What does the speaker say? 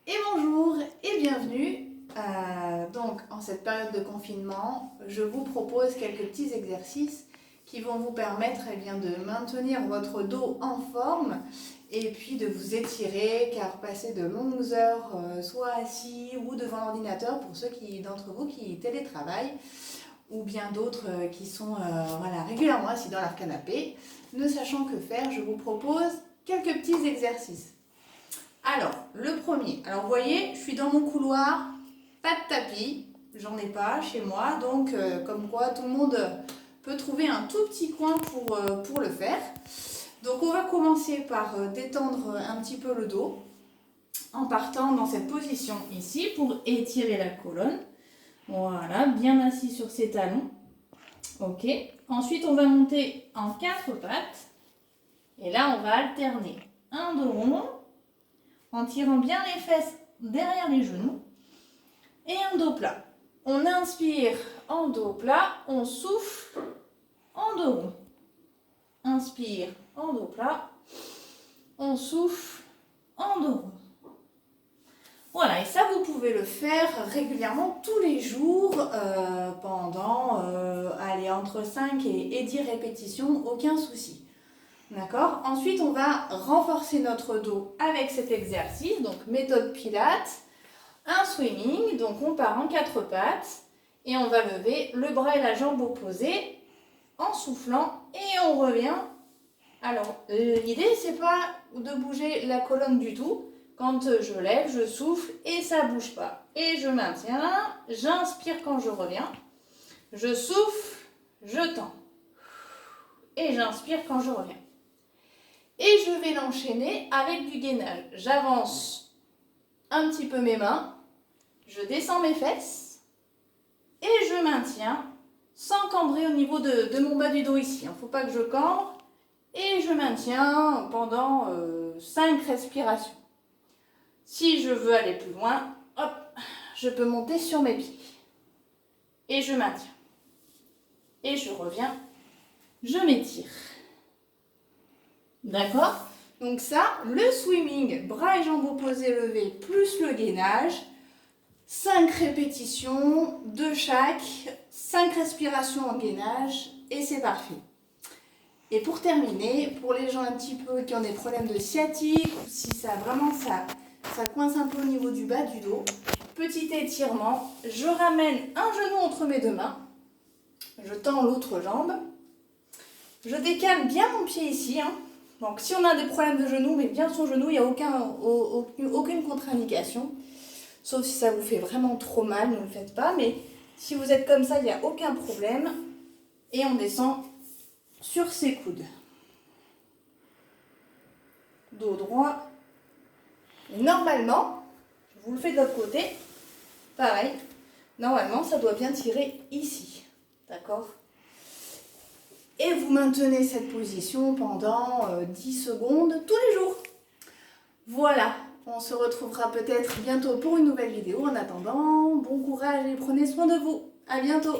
Et bonjour et bienvenue. Donc en cette période de confinement, je vous propose quelques petits exercices qui vont vous permettre de maintenir votre dos en forme et puis de vous étirer car passer de longues heures soit assis ou devant l'ordinateur pour ceux d'entre vous qui télétravaillent ou bien d'autres qui sont régulièrement assis dans leur canapé, ne sachant que faire, je vous propose quelques petits exercices. Alors, le premier, vous voyez, je suis dans mon couloir, pas de tapis, j'en ai pas chez moi, donc comme quoi tout le monde peut trouver un tout petit coin pour le faire. Donc on va commencer par détendre un petit peu le dos en partant dans cette position ici pour étirer la colonne. Voilà, bien assis sur ses talons. Ok, ensuite on va monter en 4 pattes et là on va alterner un dos rond en tirant bien les fesses derrière les genoux et un dos plat. On inspire en dos plat, on souffle en dos rond. Inspire en dos plat, on souffle en dos rond. Voilà, et ça vous pouvez le faire régulièrement tous les jours pendant entre 5 et 10 répétitions, aucun souci. D'accord? Ensuite, on va renforcer notre dos avec cet exercice, donc méthode Pilates, un swimming, donc on part en 4 pattes et on va lever le bras et la jambe opposés en soufflant et on revient. Alors, l'idée, c'est pas de bouger la colonne du tout. Quand je lève, je souffle et ça bouge pas. Et je maintiens, j'inspire quand je reviens, je souffle, je tends. Et j'inspire quand je reviens. Et je vais l'enchaîner avec du gainage. J'avance un petit peu mes mains, je descends mes fesses et je maintiens sans cambrer au niveau de mon bas du dos ici. Il ne faut pas que je cambre et je maintiens pendant 5 respirations. Si je veux aller plus loin, hop, je peux monter sur mes pieds et je maintiens. Et je reviens, je m'étire. D'accord? Donc ça, le swimming, bras et jambes opposés levés, plus le gainage, 5 répétitions de chaque, 5 respirations en gainage, et c'est parfait. Et pour terminer, pour les gens un petit peu qui ont des problèmes de sciatique, ou si ça coince un peu au niveau du bas du dos, petit étirement, je ramène un genou entre mes 2 mains, je tends l'autre jambe, je décale bien mon pied ici, Donc, si on a des problèmes de genou, mais bien son genou, il n'y a aucune contre-indication. Sauf si ça vous fait vraiment trop mal, ne le faites pas. Mais si vous êtes comme ça, il n'y a aucun problème. Et on descend sur ses coudes. Dos droit. Et normalement, je vous le fais de l'autre côté. Pareil. Normalement, ça doit bien tirer ici. D'accord ? Et vous maintenez cette position pendant 10 secondes tous les jours. Voilà, on se retrouvera peut-être bientôt pour une nouvelle vidéo. En attendant, bon courage et prenez soin de vous. À bientôt.